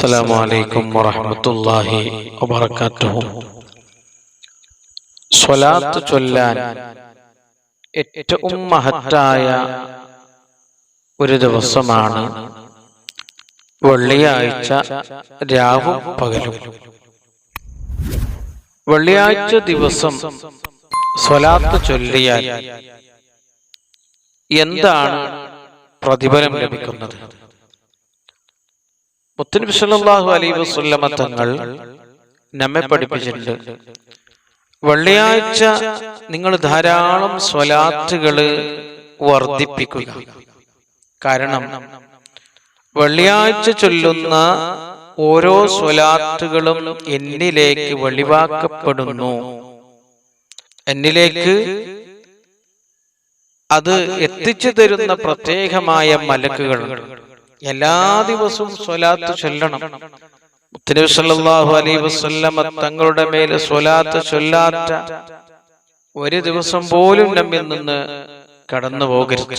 അസ്സലാമു അലൈക്കും വറഹ്മത്തുള്ളാഹി വബറകാതുഹു. സ്വലാത്ത് ചൊല്ലാൻ ഏറ്റവും മഹത്തായ ഒരു ദിവസമാണ് വെള്ളിയാഴ്ച രാവും പകലും. വെള്ളിയാഴ്ച ദിവസം സ്വലാത്ത് ചൊല്ലിയാൽ എന്താണ് പ്രതിഫലം ലഭിക്കുന്നത്? മുത്തുനബി സല്ലല്ലാഹു അലൈഹി വസല്ലമ തങ്ങൾ നമ്മെ പഠിപ്പിച്ചിട്ടുണ്ട്, വെള്ളിയാഴ്ച നിങ്ങൾ ധാരാളം സ്വലാത്തുകൾ വർദ്ധിപ്പിക്കുക. കാരണം വെള്ളിയാഴ്ച ചൊല്ലുന്ന ഓരോ സ്വലാത്തുകളും എന്നിലേക്ക് വെളിവാക്കപ്പെടുന്നു. എന്നിലേക്ക് അത് എത്തിച്ചു തരുന്ന പ്രത്യേകമായ മലക്കുകളുണ്ട്. എല്ലാ ദിവസവും സ്വലാത്ത് ചൊല്ലണം. മുത്തുനബി സല്ലല്ലാഹു അലൈഹി വസല്ലമ തങ്ങളുടെ മേൽ സ്വലാത്ത് ചൊല്ലാത്ത ഒരു ദിവസം പോലും നമ്മിൽ നിന്ന് കടന്നു പോകരുത്.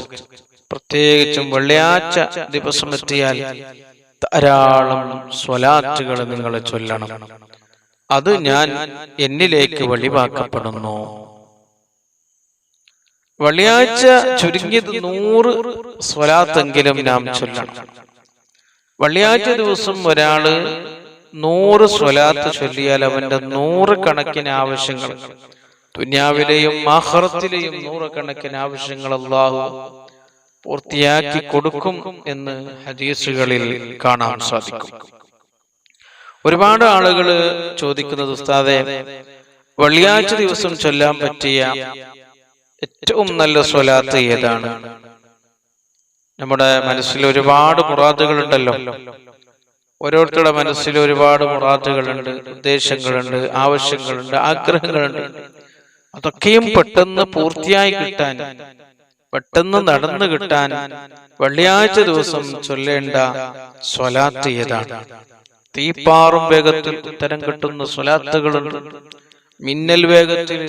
പ്രത്യേകിച്ചും വെള്ളിയാഴ്ച ദിവസം എത്തിയാൽ ധാരാളം സ്വലാത്തുകൾ നിങ്ങൾ ചൊല്ലണം. അത് ഞാൻ എന്നിലേക്ക് വെളിവാക്കപ്പെടുന്നു. വെള്ളിയാഴ്ച ചുരുങ്ങിയത് 100 സ്വലാത്തെങ്കിലും നാം ചൊല്ലണം. വെള്ളിയാഴ്ച ദിവസം ഒരാള് 100 സ്വലാത്ത് ചൊല്ലിയാൽ അവന്റെ 100 കണക്കിന് ആവശ്യങ്ങൾ, ദുനിയാവിലെയും ആഖിറത്തിലെയും 100 കണക്കിന് ആവശ്യങ്ങൾ അല്ലാഹു പൂർത്തിയാക്കി കൊടുക്കും എന്ന് ഹദീസുകളിൽ കാണാൻ സാധിക്കും. ഒരുപാട് ആളുകൾ ചോദിക്കുന്നത്, ഉസ്താദേ, വെള്ളിയാഴ്ച ദിവസം ചൊല്ലാൻ പറ്റിയ ഏറ്റവും നല്ല സ്വലാത്ത് ഏതാണ്? നമ്മുടെ മനസ്സിൽ ഒരുപാട് മുറാദുകളുണ്ടല്ലോ. ഓരോരുത്തരുടെ മനസ്സിൽ ഒരുപാട് മുറാദുകളുണ്ട്, ഉദ്ദേശങ്ങളുണ്ട്, ആവശ്യങ്ങളുണ്ട്, ആഗ്രഹങ്ങളുണ്ട്. അതൊക്കെയും പെട്ടെന്ന് പൂർത്തിയായി കിട്ടാൻ, പെട്ടെന്ന് നടന്നു കിട്ടാൻ വെള്ളിയാഴ്ച ദിവസം ചൊല്ലേണ്ട സ്വലാത്ത് ഏതാണ്? തീപ്പാറും വേഗത്തിൽ ഉത്തരം കിട്ടുന്ന സ്വലാത്തുകളുണ്ട്. മിന്നൽ വേഗത്തിൽ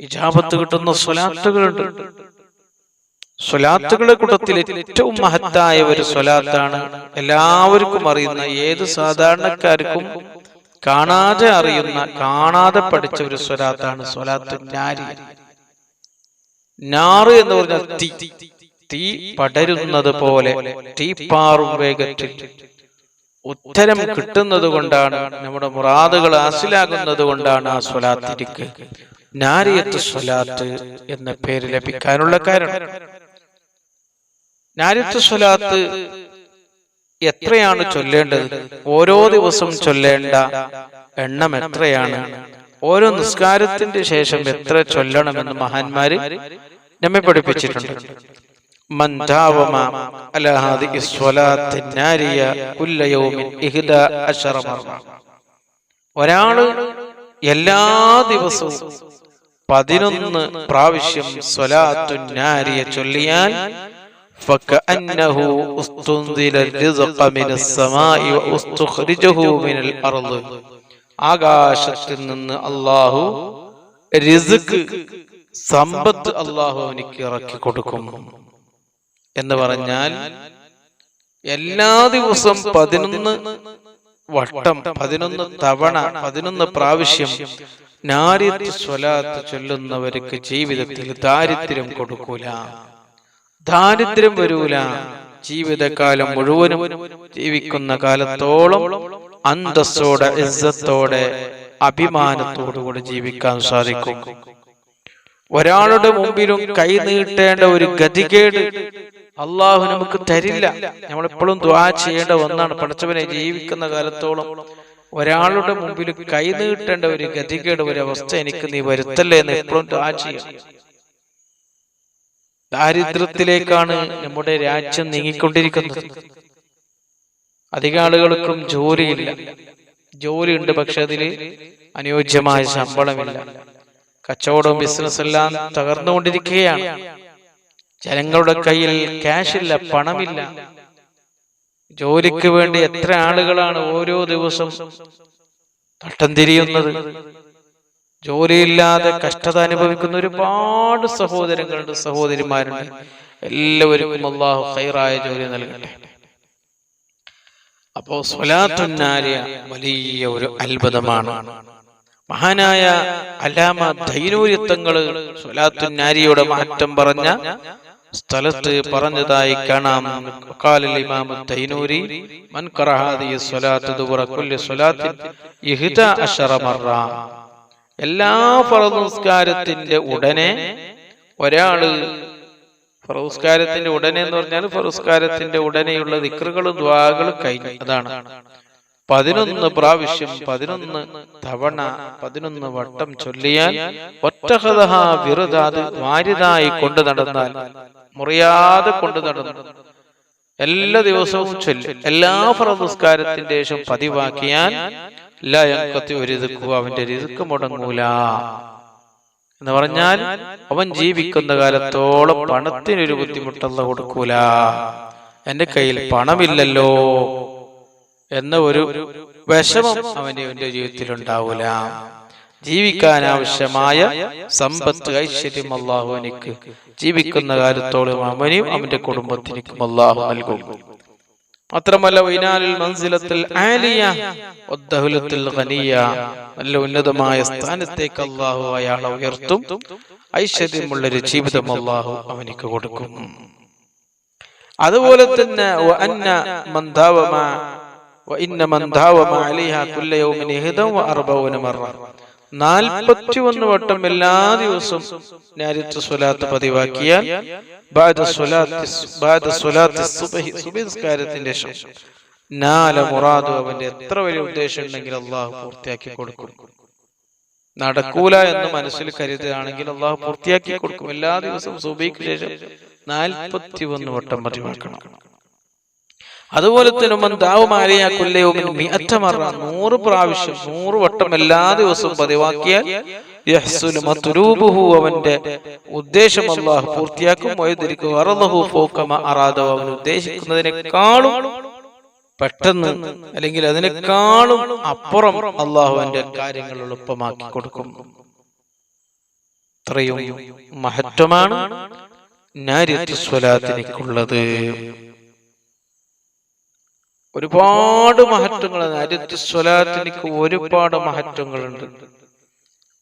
ഇജാബത്ത് കിട്ടുന്ന സ്വലാത്തുകളുണ്ട്. സ്വലാത്തുകളുടെ കൂട്ടത്തിൽ ഏറ്റവും മഹത്തായ ഒരു സ്വലാത്താണ് എല്ലാവർക്കും അറിയുന്ന, ഏത് സാധാരണക്കാർക്കും കാണാതെ അറിയുന്ന, കാണാതെ പഠിച്ച ഒരു സ്വലാത്താണ് സ്വലാത്ത് നാരി. നാറ് എന്ന് പറഞ്ഞാൽ തീ പടരുന്നത് പോലെ തീപ്പാറും വേഗത്തിൽ ഉത്തരം കിട്ടുന്നത് കൊണ്ടാണ്, നമ്മുടെ മുറാദുകൾ ഹാസിലാകുന്നത് കൊണ്ടാണ് ആ സ്വലാത്തിരിക്ക് നാരിയത്ത് സ്വലാത്ത് എന്ന പേര് ലഭിക്കാനുള്ള കാരണം. നാരിയത്ത് സ്വലാത്ത് എത്രയാണ് ചൊല്ലേണ്ടത്? ഓരോ ദിവസം ചൊല്ലേണ്ട എണ്ണം എത്രയാണ്? ഓരോ നിസ്കാരത്തിന്റെ ശേഷം എത്ര ചൊല്ലണമെന്ന് മഹാന്മാര് നമ്മെ പഠിപ്പിച്ചിട്ടുണ്ട്. മൻ ദാവമ അലാ ഹാദിഹി സ്വലാത്തി നാരിയ കുല്ല യൗമിൻ 11 മർറ. ഒരാള് എല്ലാ ദിവസവും 11 പ്രാവശ്യം സ്വലാത്തു നാരിയ ചൊല്ലിയാൽ ഫകഅന്നഹു ഉസ്തുൻദില റിസ്ഖ മിനസ് സമാഇ വഉസ്തുഖ്രിജഹു മിനൽ അർദ്. ആകാശത്തിൽ നിന്ന് അല്ലാഹു റിസ്ക്, സമ്പത്ത് അല്ലാഹു അവനിക്ക് ഇറക്കി കൊടുക്കും എന്ന് പറഞ്ഞാൽ, എല്ലാ ദിവസവും 11 വട്ടം, 11 തവണ, 11 പ്രാവശ്യം നാരിയത്ത് സ്വലാത്ത് ചൊല്ലുന്നവർക്ക് ജീവിതത്തിൽ ദാരിദ്ര്യം കൊടുക്കൂല, ദാരിദ്ര്യം വരൂല. ജീവിതകാലം മുഴുവനും ജീവിക്കുന്ന കാലത്തോളം അന്തസ്സോടെ, ഇസ്സത്തോടെ, അഭിമാനത്തോടുകൂടി ജീവിക്കാൻ സാധിക്കും. ഒരാളുടെ മുമ്പിലും കൈ നീട്ടേണ്ട ഒരു ഗതികേട് അള്ളാഹു നമുക്ക് തരില്ല. നമ്മളെപ്പോഴും ദുആ ചെയ്യേണ്ട ഒന്നാണ്, പടച്ചവനെ ജീവിക്കുന്ന കാലത്തോളം ഒരാളുടെ മുമ്പിൽ കൈ നീട്ടേണ്ട ഒരു ഗതികേട്, ഒരു അവസ്ഥ എനിക്ക് നീ വരുത്തല്ലേ എന്ന് എപ്പോഴും ദുആ ചെയ്യണം. ദാരിദ്ര്യത്തിലേക്കാണ് നമ്മുടെ രാജ്യം നീങ്ങിക്കൊണ്ടിരിക്കുന്നത്. അധിക ആളുകൾക്കും ജോലിയില്ല. ജോലിയുണ്ട്, പക്ഷെ അതില് അനുയോജ്യമായ ശമ്പളമില്ല. കച്ചവടവും ബിസിനസ് എല്ലാം തകർന്നുകൊണ്ടിരിക്കുകയാണ്. ജനങ്ങളുടെ കയ്യിൽ ക്യാഷ് ഇല്ല, പണമില്ല. ജോലിക്ക് വേണ്ടി എത്ര ആളുകളാണ് ഓരോ ദിവസം തട്ടം തിരിയുന്നത്. ജോലിയില്ലാതെ കഷ്ടത അനുഭവിക്കുന്ന ഒരുപാട് സഹോദരങ്ങളുണ്ട്, സഹോദരിമാരുണ്ട്. എല്ലാവർക്കും അല്ലാഹു ഖൈറായ ജോലി നൽകട്ടെ. അപ്പോ സ്വലാത്തുൻ നാരിയ വലിയ ഒരു അത്ഭുതമാണ്. മഹാനായ അല്ലാമ ദൈനൂരി തങ്ങൾ സ്വലാത്തുൻ നാരിയുടെ മാറ്റം പറഞ്ഞ സ്ഥലത്ത് പറഞ്ഞതായി കാണാം. ഖാലൽ ഇമാം ദൈനൂരി മൻ ഖറഅ ഹാദിഹി സ്വലാത്തു ദുബറ കുല്ലി സ്വലാത്തിൻ 11 മറ. എല്ലാ ഫർദ് നിസ്കാരത്തിന്റെ ഉടനെ ഒരാള്, ഫർദ് ഉടനെ എന്ന് പറഞ്ഞാൽ ഫർദ് ഉടനെയുള്ള ദിക്റുകളും ദുആകളും കഴിഞ്ഞു. അതാണ് 11 പ്രാവശ്യം 11 തവണ 11 വട്ടം ചൊല്ലിയാൽ ഒറ്റഹദഹ വിറുദാത് വാരിദായി കൊണ്ടു നടന്നാൽ, മുറിയാതെ കൊണ്ടു നടന്നു എല്ലാ ദിവസവും ചൊല്ലി എല്ലാ ഫർദ് നിസ്കാരത്തിന്റെ ശേഷം പതിവാക്കിയാൽ ലാ യൻഖതി റിസ്ഖു, അവന്റെ റിസ്ക് മുടങ്ങൂല എന്ന് പറഞ്ഞാൽ അവൻ ജീവിക്കുന്ന കാലത്തോളം പണത്തിനൊരു ബുദ്ധിമുട്ടല്ല കൊടുക്കൂല. എന്റെ കയ്യിൽ പണമില്ലല്ലോ എന്ന ഒരു വിഷമം അവന്റെ ജീവിതത്തിൽ ഉണ്ടാവൂല. ജീവിക്കാൻ ആവശ്യമായ സമ്പത്ത് ഐശ്വര്യം അല്ലാഹു അവനിക്ക് ജീവിക്കുന്ന കാലത്തോളം അവനും അവന്റെ കുടുംബത്തിനും അല്ലാഹു നൽകും. മാത്രമല്ല വൈനാലിൽ മൻസിലത്തുൽ ആലിയ വദ്ദഹുലത്തുൽ ഖനിയ, നല്ല ഉന്നതമായ സ്ഥാനത്തേക്ക് അല്ലാഹു അയാളെ ഉയർത്തും. ഐശ്വര്യമുള്ളൊരു ജീവിതം അല്ലാഹു അവനിക്ക് കൊടുക്കും. അതുപോലെ തന്നെ വഇന്ന മൻ ദാവമ അലൈഹാ കുല്ല യൗമിൻ 41 മറ, 41 വട്ടം എല്ലാ ദിവസവും നാരിയത്ത് സ്വലാത്ത് പതിവാക്കിയാൽ ബഅദ സ്വലാത്തി സുബ്ഹി, സുബ്ഹി നിസ്കാരത്തിന്റെ ശേഷം നാല മുറാദു, അവന്റെ എത്ര വലിയ ഉദ്ദേശം ഉണ്ടെങ്കിൽ അല്ലാഹു പൂർത്തിയാക്കി കൊടുക്കും. നടക്കൂല എന്ന് മനസ്സിൽ കരുതുകയാണെങ്കിൽ അല്ലാഹു പൂർത്തിയാക്കി കൊടുക്കും. എല്ലാ ദിവസവും സുബ്ഹിക്ക് ശേഷം 41 വട്ടം പതിവാക്കണം. അതുപോലെ തന്നെ 100 പ്രാവശ്യം 100 വട്ടം എല്ലാ ദിവസവും പതിവാക്കിയാൽ യഹ്സുലു മത്ലൂബുഹു, അവന്റെ ഉദ്ദേശം അല്ലാഹു പൂർത്തിയാക്കും. വയദ്രികു വറദഹു ഫൗക മാ അറാദ, അവൻ ഉദ്ദേശിക്കുന്നതിനേക്കാളും പെട്ടെന്ന് അല്ലെങ്കിൽ അതിനേക്കാളും അപ്പുറം അല്ലാഹു അവന്റെ കാര്യങ്ങൾ എളുപ്പമാക്കി കൊടുക്കും. ഇത്രയും മഹത്വമാണ് നാരിയത്ത് സ്വലാത്തിനുള്ളത്. ഒരുപാട് മഹത്വങ്ങൾ നാരിയത്ത് സ്വലാത്തിനു ഒരുപാട് മഹത്വങ്ങളുണ്ട്.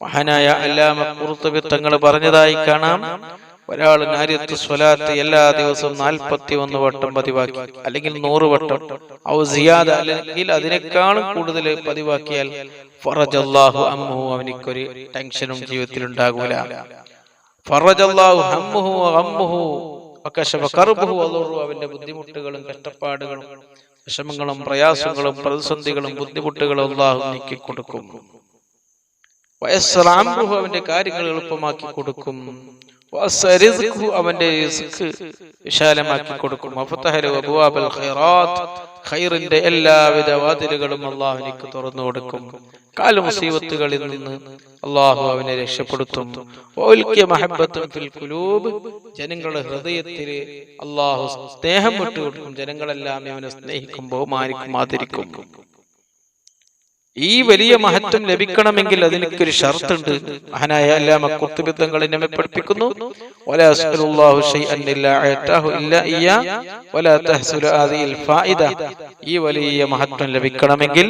മഹാനായ അല്ലാമ ഖുർത്തുബി തങ്ങൾ പറഞ്ഞതായി കാണാം, ഒരാൾ നാരിയത്ത് സ്വലാത്ത് എല്ലാ ദിവസവും 41 വട്ടം പതിവാക്കി, അല്ലെങ്കിൽ 100 വട്ടം ഔ സിയാദ, അല്ലെങ്കിൽ അതിനേക്കാളും കൂടുതൽ പതിവാക്കിയാൽ ഫറജല്ലാഹു അംഹു, അവനിക്കൊരു ടെൻഷനും ജീവിതത്തിൽ ഉണ്ടാകൂല. ഫറജല്ലാഹു ഹമ്മുഹു വഗമ്മുഹു വകശഫ കർബുഹു വദുറു, അവന്റെ ബുദ്ധിമുട്ടുകളും കഷ്ടപ്പാടുകളും വിഷമങ്ങളും പ്രയാസങ്ങളും പ്രതിസന്ധികളും ബുദ്ധിമുട്ടുകളും അല്ലാഹു നീക്കി കൊടുക്കും. വയസ്സറ അംറുഹു, അവന്റെ കാര്യങ്ങൾ എളുപ്പമാക്കി കൊടുക്കും. വസരിസ്ഖു, അവന്റെ റിസ്ക് വിശാലമാക്കി കൊടുക്കും. വഫതഹല അബ്വാബൽ ഖൈറാത്ത്, ഖൈറിന്റെ എല്ലാവിധ വാതിലുകളും അല്ലാഹു എനിക്ക് തുറന്നു കൊടുക്കും. കാല മുസീബത്തുകളിൽ നിന്ന് അല്ലാഹു അവനെ രക്ഷപ്പെടുത്തും. വഉൽകിയ മഹബ്ബത്തുൻ ഫിൽ ഖുലൂബ്, ജനങ്ങളുടെ ഹൃദയത്തിൽ അല്ലാഹു സ്നേഹം വിട്ടുകൊടുക്കും. ജനങ്ങളെല്ലാം അവനെ സ്നേഹിക്കും, ബഹുമാനിക്കും, ആദരിക്കും. ഈ വലിയ മഹത്വം ലഭിക്കണമെങ്കിൽ അതിനൊരു ഷർത്തുണ്ട്. മഹാനായ അല്ലാമ ഖുർത്തുബി തങ്ങൾ നമ്മെ പഠിപ്പിക്കുന്നു, വലാ അസ്അലുല്ലാഹു ശൈഅൻ ഇല്ലാ അഅതാഹു ഇല്ലാ ഇയ്യാ വലാ തഹ്സുലു ഹാദിഹിൽ ഫായിദ, ഈ വലിയ മഹത്വം ലഭിക്കണമെങ്കിൽ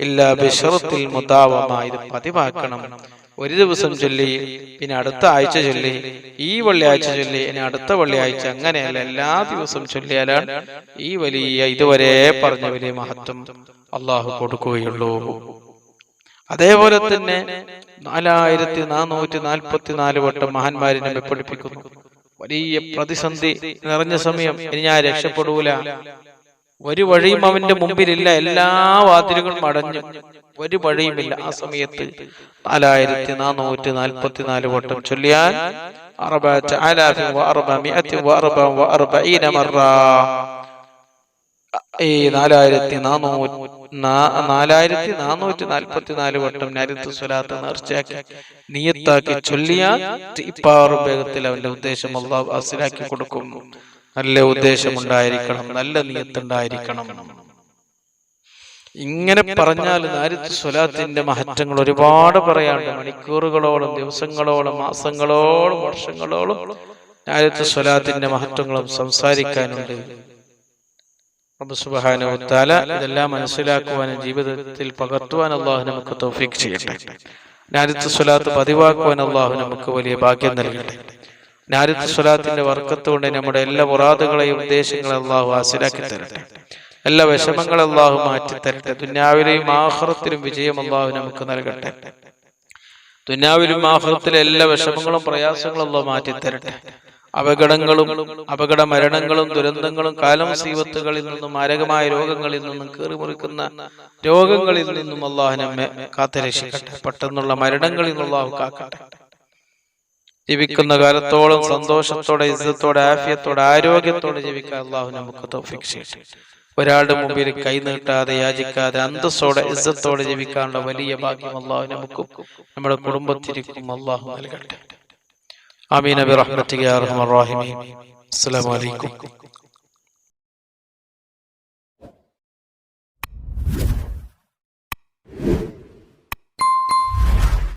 ഇല്ലാ ബിശറത്തിൽ മുദാവമ, ഇത് പതിവാക്കണം. ഒരു ദിവസം ചൊല്ലി, പിന്നെ അടുത്ത ആഴ്ച ചൊല്ലി, ഈ വെള്ളിയാഴ്ച ചൊല്ലി, ഇനി അടുത്ത വെള്ളിയാഴ്ച, അങ്ങനെയല്ല, എല്ലാ ദിവസവും ചൊല്ലിയാലാണ് ഈ വലിയ ഇതുവരെ പറഞ്ഞ വലിയ മഹത്വം അള്ളാഹു കൊടുക്കുകയുള്ളൂ. അതേപോലെ തന്നെ 4444 വട്ടം മഹാന്മാരെ നമ്മെ പഠിപ്പിക്കുന്നു. വലിയ പ്രതിസന്ധി നിറഞ്ഞ സമയം, ഇനി ഞാൻ രക്ഷപ്പെടൂല, ഒരു വഴിയും അവന്റെ മുമ്പിലില്ല, എല്ലാ വാതിലുകളും അടഞ്ഞു, ഒരു വഴിയുമില്ല. ആ സമയത്ത് 4444 വട്ടം ചൊല്ലിയാൽ 4444 മറ, 4444 വട്ടം നാരിയത്ത് സ്വലാത്ത് നേർച്ചയാക്കി നിയത്താക്കി ചൊല്ലിയാൽ ഇപ്പാറും വേഗത്തിൽ അവന്റെ ഉദ്ദേശം അല്ലാഹു ഹാസിലാക്കി കൊടുക്കും. നല്ല ഉദ്ദേശം ഉണ്ടായിരിക്കണം, നല്ല നിയത്തുണ്ടായിരിക്കണം. ഇങ്ങനെ പറഞ്ഞാൽ നാരിയത്ത് സ്വലാത്തിന്റെ മഹത്വങ്ങൾ ഒരുപാട് പറയാണ്ട്, മണിക്കൂറുകളോളം, ദിവസങ്ങളോളം, മാസങ്ങളോളം, വർഷങ്ങളോളം നാരിയത്ത് സ്വലാത്തിന്റെ മഹത്വങ്ങളും സംസാരിക്കാനുണ്ട്. റബ്ബ് സുബ്ഹാനഹു വ തആല ഇതെല്ലാം മനസ്സിലാക്കുവാനും ജീവിതത്തിൽ പകർത്തുവാൻ അല്ലാഹു നമുക്ക് തൗഫീഖ് ചെയ്യട്ടെ. നാരിത്ത് സ്വലാത്ത് പതിവാക്കുവാൻ അല്ലാഹു നമുക്ക് വലിയ ഭാഗ്യം നൽകട്ടെ. നാരിത്ത് സ്വലാത്തിന്റെ ബർക്കത്ത് കൊണ്ട് നമ്മുടെ എല്ലാ മുറാദുകളെയും ഉദ്ദേശങ്ങളെയും അല്ലാഹു ഹാസിലാക്കി തരട്ടെ. എല്ലാ വിഷമങ്ങളും അല്ലാഹു മാറ്റി തരട്ടെ. ദുനിയാവിലെയും ആഖിറത്തിലും വിജയം അല്ലാഹു നമുക്ക് നൽകട്ടെ. ദുനിയാവിലും ആഖിറത്തിലെ എല്ലാ വിഷമങ്ങളും പ്രയാസങ്ങളും അല്ലാഹു മാറ്റി തരട്ടെ. അപകടങ്ങളും അപകട മരണങ്ങളും ദുരന്തങ്ങളും കാലമുസീബത്തുകളിൽ നിന്നും മാരകമായ രോഗങ്ങളിൽ നിന്നും കീറിമുറിക്കുന്ന രോഗങ്ങളിൽ നിന്നും അല്ലാഹു നമ്മെ കാത്തുരക്ഷിക്കട്ടെ. പെട്ടെന്നുള്ള മരണങ്ങളിൽ നിന്ന് അല്ലാഹു കാക്കട്ടെ. ജീവിക്കുന്ന കാലത്തോളം സന്തോഷത്തോടെ, ഇസ്സത്തോടെ, ആഫിയത്തോടെ, ആരോഗ്യത്തോടെ ജീവിക്കാൻ അല്ലാഹു നമുക്ക് തൗഫീഖ് ചെയ്യട്ടെ. ഒരാളുടെ മുമ്പിൽ കൈ നീട്ടാതെ, യാചിക്കാതെ, അന്തസ്സോടെ, ഇസ്സത്തോടെ ജീവിക്കാനുള്ള വലിയ ഭാഗ്യം അല്ലാഹു നമുക്കും നമ്മുടെ കുടുംബത്തിനും അല്ലാഹു നൽകട്ടെ. ആമീൻ ബിറഹ്മതിക യാ അർഹമർ റഹീമീൻ. അസ്സലാമു അലൈക്കും.